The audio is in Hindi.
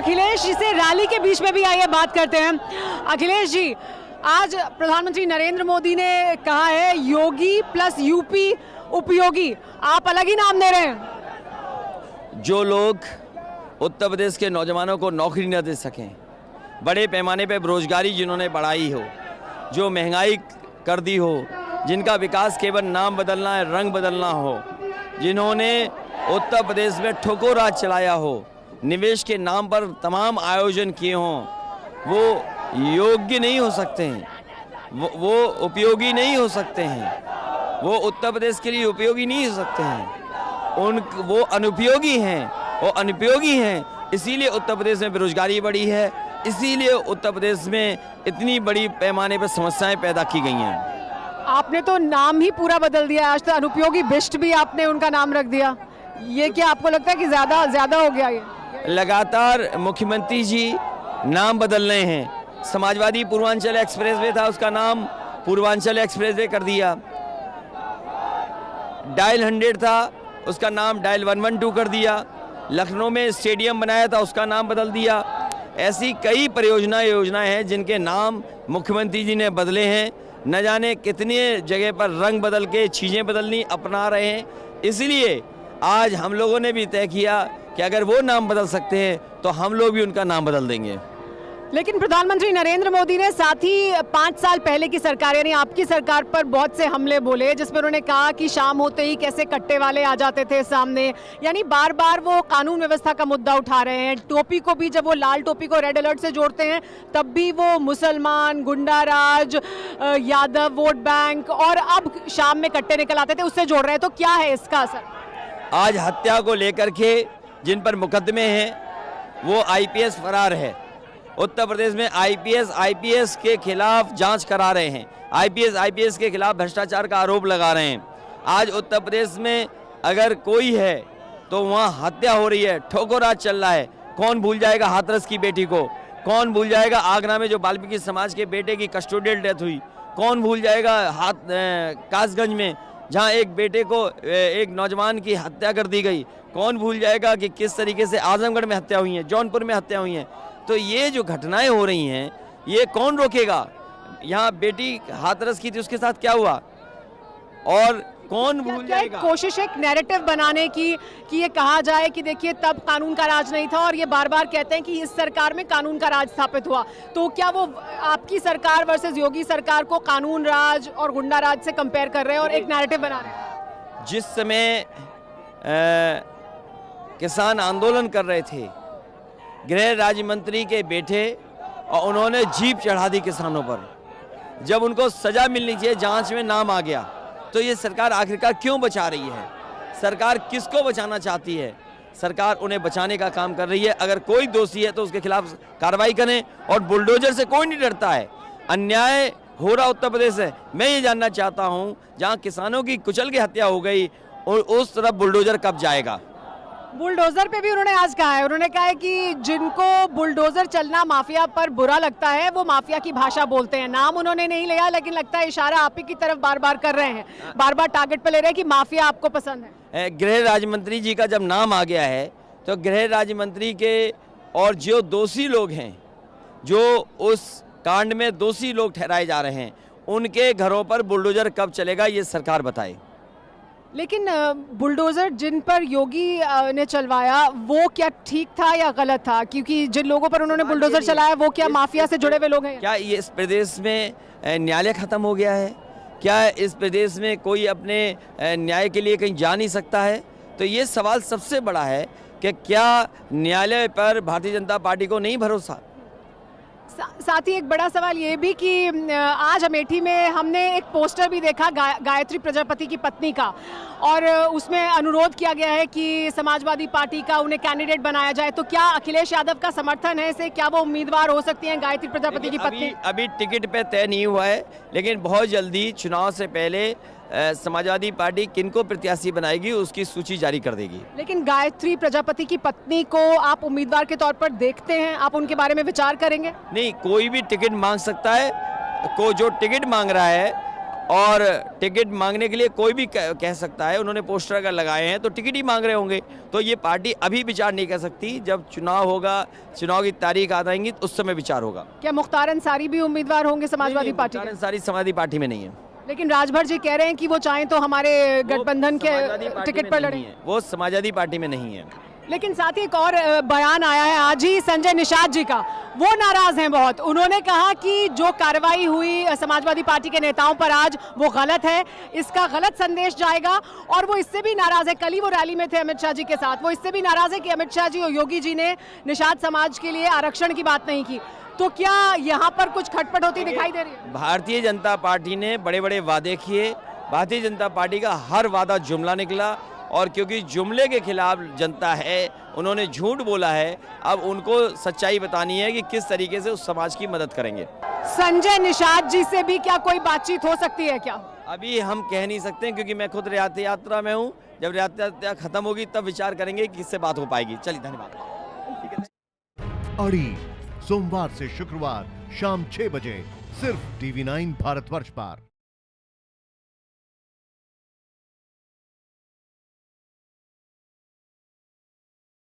अखिलेश जी से रैली के बीच में भी आइए बात करते हैं। अखिलेश जी, आज प्रधानमंत्री नरेंद्र मोदी ने कहा है योगी प्लस यूपी उपयोगी, आप अलग ही नाम दे रहे हैं। जो लोग उत्तर प्रदेश के नौजवानों को नौकरी न दे सकें, बड़े पैमाने पर बेरोजगारी जिन्होंने बढ़ाई हो, जो महंगाई कर दी हो, जिनका विकास केवल नाम बदलना है, रंग बदलना हो, जिन्होंने उत्तर प्रदेश में ठोको राज चलाया हो, निवेश के नाम पर तमाम आयोजन किए हों, वो योग्य नहीं हो सकते हैं, वो उपयोगी नहीं हो सकते हैं, वो उत्तर प्रदेश के लिए उपयोगी नहीं हो सकते हैं, वो अनुपयोगी हैं, वो अनुपयोगी हैं। इसीलिए उत्तर प्रदेश में बेरोजगारी बढ़ी है, इसीलिए उत्तर प्रदेश में इतनी बड़ी पैमाने पर समस्याएं पैदा की गई हैं। आपने तो नाम ही पूरा बदल दिया, आज तो अनुपयोगी बिष्ट भी आपने उनका नाम रख दिया। ये क्या आपको लगता है कि ज्यादा हो गया ये? लगातार मुख्यमंत्री जी नाम बदल रहे हैं। समाजवादी पूर्वांचल एक्सप्रेसवे था, उसका नाम पूर्वांचल एक्सप्रेसवे कर दिया। डायल 100 था, उसका नाम डायल 112 कर दिया। लखनऊ में स्टेडियम बनाया था, उसका नाम बदल दिया। ऐसी कई योजनाएं हैं जिनके नाम मुख्यमंत्री जी ने बदले हैं। न जाने कितने जगह पर रंग बदल के चीज़ें बदलनी अपना रहे हैं। इसलिए आज हम लोगों ने भी तय किया कि अगर वो नाम बदल सकते हैं तो हम लोग भी उनका नाम बदल देंगे। लेकिन प्रधानमंत्री नरेंद्र मोदी ने साथ ही 5 साल पहले की सरकार यानी आपकी सरकार पर बहुत से हमले बोले, जिसमें उन्होंने कहा कि शाम होते ही कैसे कट्टे वाले आ जाते थे सामने। यानी बार बार वो कानून व्यवस्था का मुद्दा उठा रहे हैं। टोपी को भी, जब वो लाल टोपी को रेड अलर्ट से जोड़ते हैं, तब भी वो मुसलमान, गुंडा राज, यादव वोट बैंक, और अब शाम में कट्टे निकल आते थे, उससे जोड़ रहे हैं। तो क्या है इसका असर? आज हत्या को लेकर के जिन पर मुकदमे हैं वो आईपीएस फरार है। उत्तर प्रदेश में आईपीएस के खिलाफ जांच करा रहे हैं। आईपीएस के खिलाफ भ्रष्टाचार का आरोप लगा रहे हैं। आज उत्तर प्रदेश में अगर कोई है तो वहाँ हत्या हो रही है, ठोकोराज चल रहा है। कौन भूल जाएगा हाथरस की बेटी को? कौन भूल जाएगा आगरा में जो वाल्मीकि समाज के बेटे की कस्टोडियल डेथ हुई? कौन भूल जाएगा कासगंज में जहाँ एक बेटे को, एक नौजवान की हत्या कर दी गई? कौन भूल जाएगा कि किस तरीके से आजमगढ़ में हत्या हुई है, जौनपुर में हत्या हुई है? तो ये जो घटनाएं हो रही हैं, ये कौन रोकेगा? यहाँ बेटी हाथरस की थी, उसके साथ क्या हुआ? और कौन भूल जाएगा? कोशिश एक नैरेटिव बनाने की कि ये कहा जाए कि देखिए तब कानून का राज नहीं था, और ये बार बार कहते हैं कि इस सरकार में कानून का राज स्थापित हुआ। तो क्या वो आपकी सरकार वर्सेस योगी सरकार को कानून राज और गुंडा राज से कंपेयर कर रहे हैं और एक नैरेटिव बना रहे हैं? जिस समय किसान आंदोलन कर रहे थे, गृह राज्य मंत्री के बेटे और उन्होंने जीप चढ़ा दी किसानों पर। जब उनको सजा मिलनी चाहिए, जांच में नाम आ गया, तो ये सरकार आखिरकार क्यों बचा रही है? सरकार किसको बचाना चाहती है? सरकार उन्हें बचाने का काम कर रही है। अगर कोई दोषी है तो उसके खिलाफ कार्रवाई करें, और बुलडोजर से कोई नहीं डरता है। अन्याय हो रहा उत्तर प्रदेश है। मैं ये जानना चाहता हूँ, जहाँ किसानों की कुचल की हत्या हो गई, और उस तरफ बुलडोजर कब जाएगा? बुलडोजर पे भी उन्होंने आज कहा है, उन्होंने कहा है कि जिनको बुलडोजर चलना माफिया पर बुरा लगता है वो माफिया की भाषा बोलते हैं। नाम उन्होंने नहीं लिया, लेकिन लगता है इशारा आप ही की तरफ बार बार कर रहे हैं, बार बार टारगेट पे ले रहे हैं कि माफिया आपको पसंद है। गृह राज्य मंत्री जी का जब नाम आ गया है तो गृह राज्य मंत्री के और जो दोषी लोग हैं, जो उस कांड में दोषी लोग ठहराए जा रहे हैं, उनके घरों पर बुलडोजर कब चलेगा ये सरकार बताए। लेकिन बुलडोजर जिन पर योगी ने चलवाया वो क्या ठीक था या गलत था? क्योंकि जिन लोगों पर उन्होंने बुलडोजर चलाया वो क्या माफिया से जुड़े हुए लोग हैं? क्या ये इस प्रदेश में न्यायालय खत्म हो गया है? क्या इस प्रदेश में कोई अपने न्याय के लिए कहीं जा नहीं सकता है? तो ये सवाल सबसे बड़ा है कि क्या न्यायालय पर भारतीय जनता पार्टी को नहीं भरोसा? साथ ही एक बड़ा सवाल ये भी कि आज अमेठी में हमने एक पोस्टर भी देखा गायत्री प्रजापति की पत्नी का, और उसमें अनुरोध किया गया है कि समाजवादी पार्टी का उन्हें कैंडिडेट बनाया जाए। तो क्या अखिलेश यादव का समर्थन है इसे? क्या वो उम्मीदवार हो सकती हैं गायत्री प्रजापति की पत्नी? अभी टिकट पे तय नहीं हुआ है, लेकिन बहुत जल्दी चुनाव से पहले समाजवादी पार्टी किनको प्रत्याशी बनाएगी उसकी सूची जारी कर देगी। लेकिन गायत्री प्रजापति की पत्नी को आप उम्मीदवार के तौर पर देखते हैं? आप उनके बारे में विचार करेंगे? नहीं, कोई भी टिकट मांग सकता है। जो टिकट मांग रहा है और टिकट मांगने के लिए कोई भी कह सकता है। उन्होंने पोस्टर अगर लगाए हैं तो टिकट ही मांग रहे होंगे। तो ये पार्टी अभी विचार नहीं कर सकती, जब चुनाव होगा, चुनाव की तारीख आ जाएंगी तो उस समय विचार होगा। क्या मुख्तार अंसारी भी उम्मीदवार होंगे समाजवादी पार्टी के? सारी समाजवादी पार्टी में नहीं है। लेकिन राजभर जी कह रहे हैं कि वो चाहें तो हमारे गठबंधन के टिकट पर लड़ें। वो समाजवादी पार्टी में नहीं है। लेकिन साथ ही एक और बयान आया है आज ही संजय निषाद जी का, वो नाराज हैं बहुत। उन्होंने कहा कि जो कार्रवाई हुई समाजवादी पार्टी के नेताओं पर आज, वो गलत है, इसका गलत संदेश जाएगा। और वो इससे भी नाराज है, कल ही वो रैली में थे अमित शाह जी के साथ, वो इससे भी नाराज है कि अमित शाह जी और योगी जी ने निषाद समाज के लिए आरक्षण की बात नहीं की। तो क्या यहाँ पर कुछ खटपट होती दिखाई दे रही है? भारतीय जनता पार्टी ने बड़े बड़े वादे किए, भारतीय जनता पार्टी का हर वादा जुमला निकला, और क्योंकि जुमले के खिलाफ जनता है, उन्होंने झूठ बोला है, अब उनको सच्चाई बतानी है कि किस तरीके से उस समाज की मदद करेंगे। संजय निषाद जी से भी क्या कोई बातचीत हो सकती है क्या? अभी हम कह नहीं सकते, क्योंकि मैं खुद रथ यात्रा में हूँ। जब रथ यात्रा खत्म होगी तब विचार करेंगे कि किससे बात हो पाएगी। चलिए, धन्यवाद। अड़ी सोमवार से शुक्रवार शाम 6 बजे सिर्फ TV9 भारतवर्ष पर।